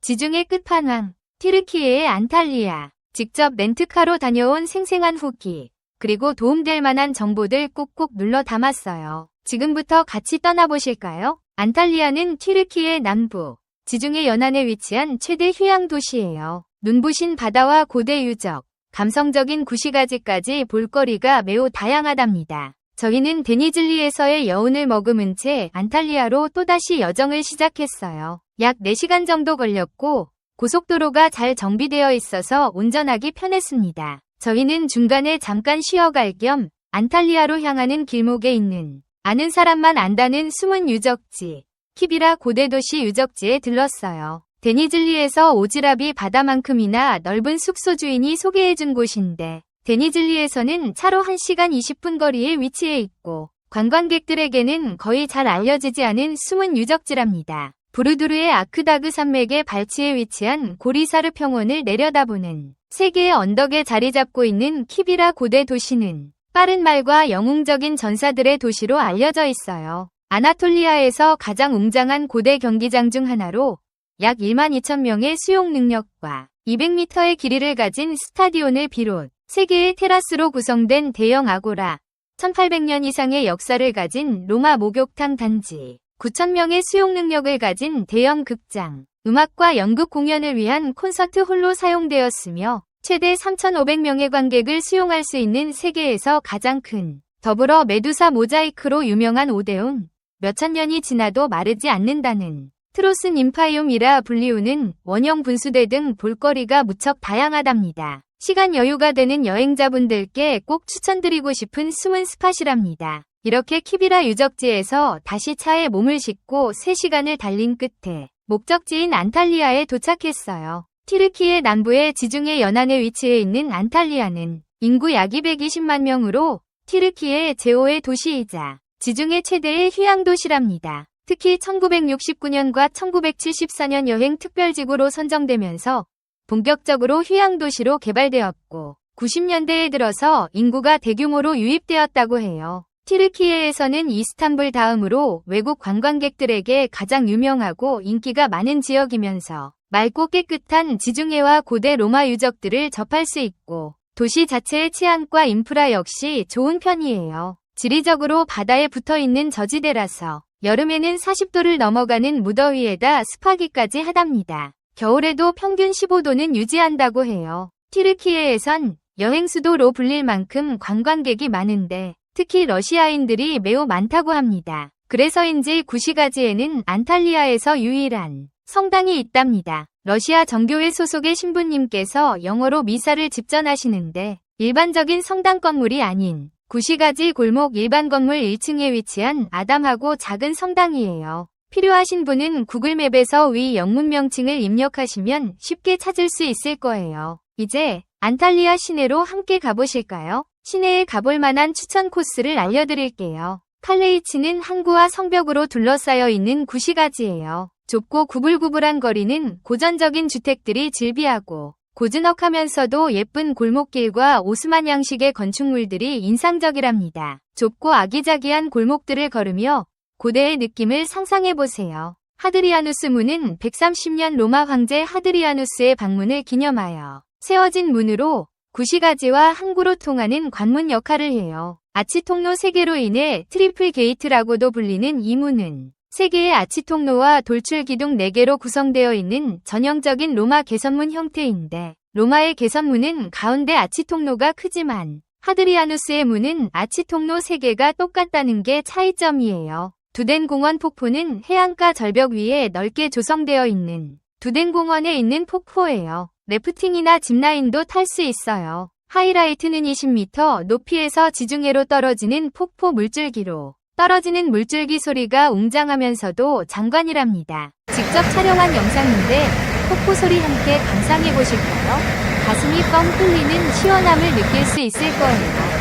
지중해 끝판왕, 튀르키예의 안탈리아. 직접 렌트카로 다녀온 생생한 후기, 그리고 도움될 만한 정보들 꾹꾹 눌러 담았어요. 지금부터 같이 떠나보실까요? 안탈리아는 튀르키예 남부, 지중해 연안에 위치한 최대 휴양 도시예요. 눈부신 바다와 고대 유적, 감성적인 구시가지까지 볼거리가 매우 다양하답니다. 저희는 데니즐리에서의 여운을 머금은 채 안탈리아로 또다시 여정을 시작했어요. 약 4시간 정도 걸렸고 고속도로가 잘 정비되어 있어서 운전하기 편했습니다. 저희는 중간에 잠깐 쉬어갈 겸 안탈리아로 향하는 길목에 있는 아는 사람만 안다는 숨은 유적지, 키비라 고대도시 유적지에 들렀어요. 데니즐리에서 오지랖이 바다만큼이나 넓은 숙소 주인이 소개해준 곳인데, 데니즐리에서는 차로 1시간 20분 거리에 위치해 있고 관광객들에게는 거의 잘 알려지지 않은 숨은 유적지랍니다. 부르두르의 아크다그 산맥의 발치에 위치한 고리사르 평원을 내려다보는 세 개의 언덕에 자리 잡고 있는 키비라 고대 도시는 빠른 말과 영웅적인 전사들의 도시로 알려져 있어요. 아나톨리아에서 가장 웅장한 고대 경기장 중 하나로 약 12,000명의 수용 능력과 200m의 길이를 가진 스타디온을 비롯 3개의 테라스로 구성된 대형 아고라, 1800년 이상의 역사를 가진 로마 목욕탕 단지, 9,000명의 수용 능력을 가진 대형 극장, 음악과 연극 공연을 위한 콘서트 홀로 사용되었으며 최대 3,500명의 관객을 수용할 수 있는 세계에서 가장 큰, 더불어 메두사 모자이크로 유명한 오데온, 몇천 년이 지나도 마르지 않는다는 트로스 님파이움이라 불리우는 원형 분수대 등 볼거리가 무척 다양하답니다. 시간 여유가 되는 여행자분들께 꼭 추천드리고 싶은 숨은 스팟이랍니다. 이렇게 키비라 유적지에서 다시 차에 몸을 싣고 3시간을 달린 끝에 목적지인 안탈리아에 도착했어요. 튀르키예 남부의 지중해 연안에 위치해 있는 안탈리아는 인구 약 220만 명으로 튀르키예 제5의 도시이자 지중해 최대의 휴양 도시랍니다. 특히 1969년과 1974년 여행 특별지구로 선정되면서 본격적으로 휴양 도시로 개발되었고 90년대에 들어서 인구가 대규모로 유입되었다고 해요. 튀르키예에서는 이스탄불 다음으로 외국 관광객들에게 가장 유명하고 인기가 많은 지역이면서 맑고 깨끗한 지중해와 고대 로마 유적들을 접할 수 있고 도시 자체의 치안과 인프라 역시 좋은 편이에요. 지리적으로 바다에 붙어있는 저지대라서 여름에는 40도를 넘어가는 무더위에다 습하기까지 하답니다. 겨울에도 평균 15도는 유지한다고 해요. 튀르키예에선 여행 수도로 불릴 만큼 관광객이 많은데 특히 러시아인들이 매우 많다고 합니다. 그래서인지 구시가지에는 안탈리아에서 유일한 성당이 있답니다. 러시아 정교회 소속의 신부님께서 영어로 미사를 집전하시는데 일반적인 성당 건물이 아닌 구시가지 골목 일반 건물 1층에 위치한 아담하고 작은 성당이에요. 필요하신 분은 구글맵에서 위 영문 명칭을 입력하시면 쉽게 찾을 수 있을 거예요. 이제 안탈리아 시내로 함께 가보실까요? 시내에 가볼 만한 추천 코스를 알려드릴게요. 칼레이치는 항구와 성벽으로 둘러싸여 있는 구시가지예요. 좁고 구불구불한 거리는 고전적인 주택들이 즐비하고 고즈넉하면서도 예쁜 골목길과 오스만 양식의 건축물들이 인상적이랍니다. 좁고 아기자기한 골목들을 걸으며 고대의 느낌을 상상해보세요. 하드리아누스 문은 130년 로마 황제 하드리아누스의 방문을 기념하여 세워진 문으로 구시가지와 항구로 통하는 관문 역할을 해요. 아치통로 3개로 인해 트리플 게이트라고도 불리는 이 문은 3개의 아치통로와 돌출기둥 4개로 구성되어 있는 전형적인 로마 개선문 형태인데 로마의 개선문은 가운데 아치통로가 크지만 하드리아누스의 문은 아치통로 3개가 똑같다는 게 차이점이에요. 두덴공원 폭포는 해안가 절벽 위에 넓게 조성되어 있는 두덴공원에 있는 폭포예요. 래프팅이나 짚라인도 탈 수 있어요. 하이라이트는 20m 높이에서 지중해로 떨어지는 폭포 물줄기로 떨어지는 물줄기 소리가 웅장하면서도 장관이랍니다. 직접 촬영한 영상인데 폭포 소리 함께 감상해보실까요? 가슴이 뻥 뚫리는 시원함을 느낄 수 있을 거예요.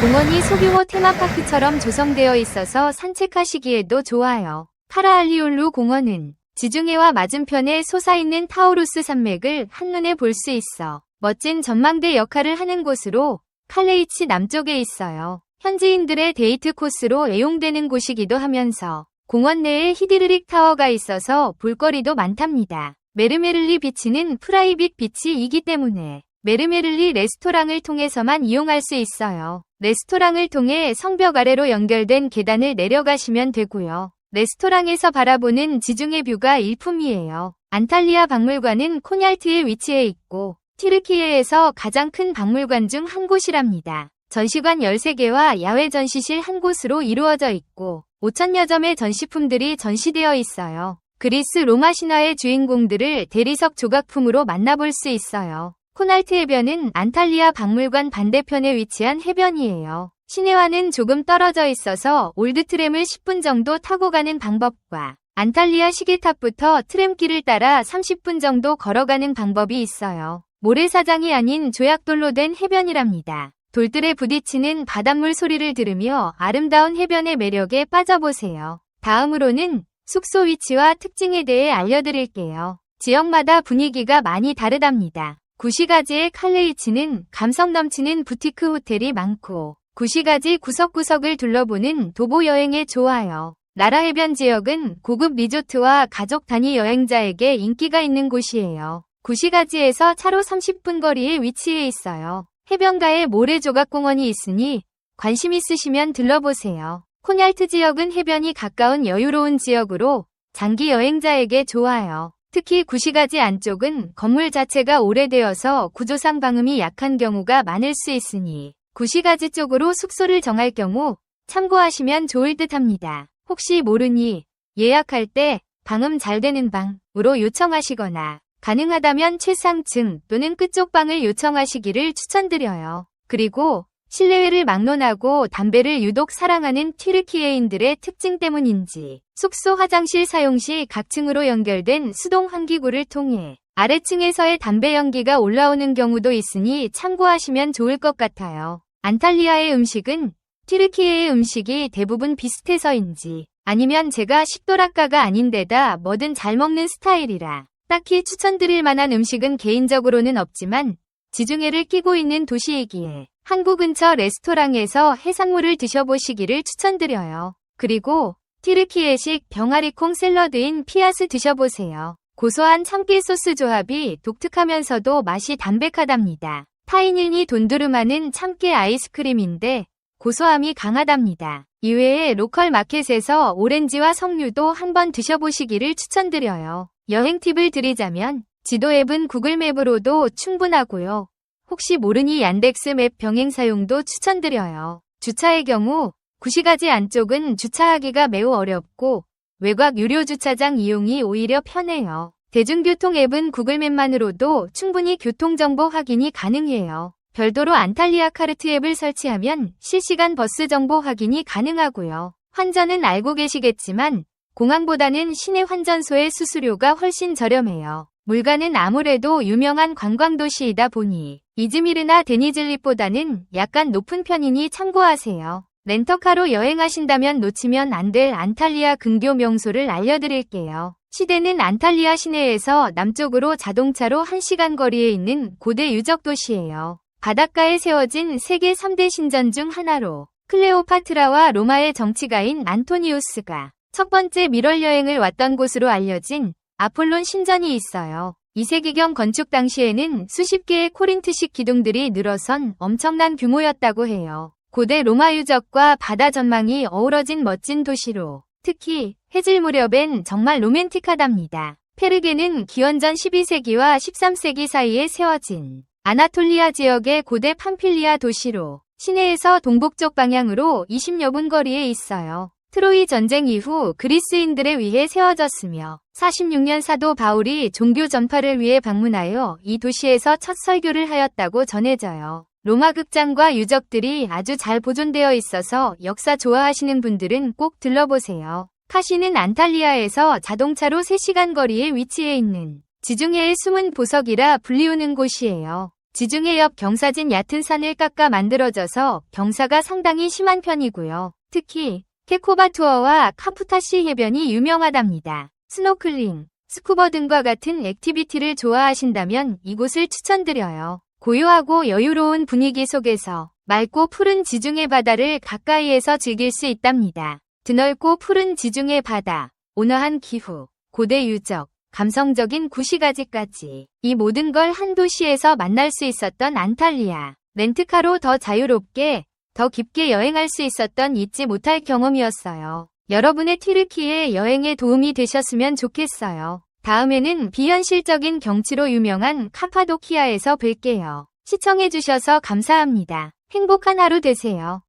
공원이 소규모 테마파크처럼 조성되어 있어서 산책하시기에도 좋아요. 카라알리올루 공원은 지중해와 맞은편에 솟아있는 타우루스 산맥을 한눈에 볼 수 있어 멋진 전망대 역할을 하는 곳으로 칼레이치 남쪽에 있어요. 현지인들의 데이트 코스로 애용되는 곳이기도 하면서 공원 내에 히디르릭 타워가 있어서 볼거리도 많답니다. 메르메를리 비치는 프라이빗 비치이기 때문에 메르메를리 레스토랑을 통해서만 이용할 수 있어요. 레스토랑을 통해 성벽 아래로 연결된 계단을 내려가시면 되고요. 레스토랑에서 바라보는 지중해 뷰가 일품이에요. 안탈리아 박물관은 코냘트에 위치해 있고 튀르키예에서 가장 큰 박물관 중 한 곳이랍니다. 전시관 13개와 야외 전시실 한 곳으로 이루어져 있고 5,000여 점의 전시품들이 전시되어 있어요. 그리스 로마 신화의 주인공들을 대리석 조각품으로 만나볼 수 있어요. 코날트 해변은 안탈리아 박물관 반대편에 위치한 해변이에요. 시내와는 조금 떨어져 있어서 올드트램을 10분 정도 타고 가는 방법과 안탈리아 시계탑부터 트램길을 따라 30분 정도 걸어가는 방법이 있어요. 모래사장이 아닌 조약돌로 된 해변이랍니다. 돌들에 부딪히는 바닷물 소리를 들으며 아름다운 해변의 매력에 빠져보세요. 다음으로는 숙소 위치와 특징에 대해 알려드릴게요. 지역마다 분위기가 많이 다르답니다. 구시가지의 칼레이치는 감성 넘치는 부티크 호텔이 많고 구시가지 구석구석을 둘러보는 도보 여행에 좋아요. 나라 해변 지역은 고급 리조트와 가족 단위 여행자에게 인기가 있는 곳이에요. 구시가지에서 차로 30분 거리에 위치해 있어요. 해변가에 모래조각공원이 있으니 관심 있으시면 들러보세요. 코냘트 지역은 해변이 가까운 여유로운 지역으로 장기 여행자에게 좋아요. 특히 구시가지 안쪽은 건물 자체가 오래되어서 구조상 방음이 약한 경우가 많을 수 있으니 구시가지 쪽으로 숙소를 정할 경우 참고하시면 좋을 듯합니다. 혹시 모르니 예약할 때 방음 잘 되는 방으로 요청하시거나 가능하다면 최상층 또는 끝쪽 방을 요청하시기를 추천드려요. 그리고 실내외를 막론하고 담배를 유독 사랑하는 튀르키예인들의 특징 때문인지 숙소 화장실 사용 시 각 층으로 연결된 수동 환기구를 통해 아래층에서의 담배 연기가 올라오는 경우도 있으니 참고하시면 좋을 것 같아요. 안탈리아의 음식은 튀르키예의 음식이 대부분 비슷해서인지 아니면 제가 식도락가가 아닌데다 뭐든 잘 먹는 스타일이라 딱히 추천드릴 만한 음식은 개인적으로는 없지만 지중해를 끼고 있는 도시이기에 항구 근처 레스토랑에서 해산물을 드셔보시기를 추천드려요. 그리고 튀르키예식 병아리콩 샐러드인 피아스 드셔보세요. 고소한 참깨 소스 조합이 독특하면서도 맛이 담백하답니다. 타이닐니 돈두르마는 참깨 아이스크림인데 고소함이 강하답니다. 이외에 로컬 마켓에서 오렌지와 석류도 한번 드셔보시기를 추천드려요. 여행 팁을 드리자면 지도 앱은 구글맵으로도 충분하고요. 혹시 모르니 얀덱스 맵 병행 사용도 추천드려요. 주차의 경우 구시가지 안쪽은 주차하기가 매우 어렵고 외곽 유료 주차장 이용이 오히려 편해요. 대중교통 앱은 구글맵만으로도 충분히 교통정보 확인이 가능해요. 별도로 안탈리아 카르트 앱을 설치하면 실시간 버스 정보 확인이 가능하고요. 환전은 알고 계시겠지만 공항보다는 시내 환전소의 수수료가 훨씬 저렴해요. 물가는 아무래도 유명한 관광도시이다 보니 이즈미르나 데니즐립보다는 약간 높은 편이니 참고하세요. 렌터카로 여행하신다면 놓치면 안 될 안탈리아 근교 명소를 알려드릴게요. 시대는 안탈리아 시내에서 남쪽으로 자동차로 1시간 거리에 있는 고대 유적도시예요. 바닷가에 세워진 세계 3대 신전 중 하나로 클레오파트라와 로마의 정치가인 안토니우스가 첫 번째 밀월 여행을 왔던 곳으로 알려진 아폴론 신전이 있어요. 2세기경 건축 당시에는 수십 개의 코린트식 기둥들이 늘어선 엄청난 규모였다고 해요. 고대 로마 유적과 바다 전망이 어우러진 멋진 도시로 특히 해질 무렵엔 정말 로맨틱하답니다. 페르게는 기원전 12세기와 13세기 사이에 세워진 아나톨리아 지역의 고대 팜필리아 도시로 시내에서 동북쪽 방향으로 20여 분 거리에 있어요. 트로이 전쟁 이후 그리스인들에 의해 세워졌으며 46년 사도 바울이 종교 전파를 위해 방문하여 이 도시에서 첫 설교를 하였다고 전해져요. 로마 극장과 유적들이 아주 잘 보존되어 있어서 역사 좋아하시는 분들은 꼭 들러보세요. 카시는 안탈리아에서 자동차로 3시간 거리에 위치해 있는 지중해의 숨은 보석이라 불리우는 곳이에요. 지중해 옆 경사진 얕은 산을 깎아 만들어져서 경사가 상당히 심한 편이고요. 특히 케코바 투어와 카푸타시 해변이 유명하답니다. 스노클링, 스쿠버 등과 같은 액티비티를 좋아하신다면 이곳을 추천드려요. 고요하고 여유로운 분위기 속에서 맑고 푸른 지중해 바다를 가까이에서 즐길 수 있답니다. 드넓고 푸른 지중해 바다, 온화한 기후, 고대 유적, 감성적인 구시가지까지 이 모든 걸 한 도시에서 만날 수 있었던 안탈리아. 렌트카로 더 자유롭게, 더 깊게 여행할 수 있었던 잊지 못할 경험이었어요. 여러분의 튀르키예 여행에 도움이 되셨으면 좋겠어요. 다음에는 비현실적인 경치로 유명한 카파도키아에서 뵐게요. 시청해주셔서 감사합니다. 행복한 하루 되세요.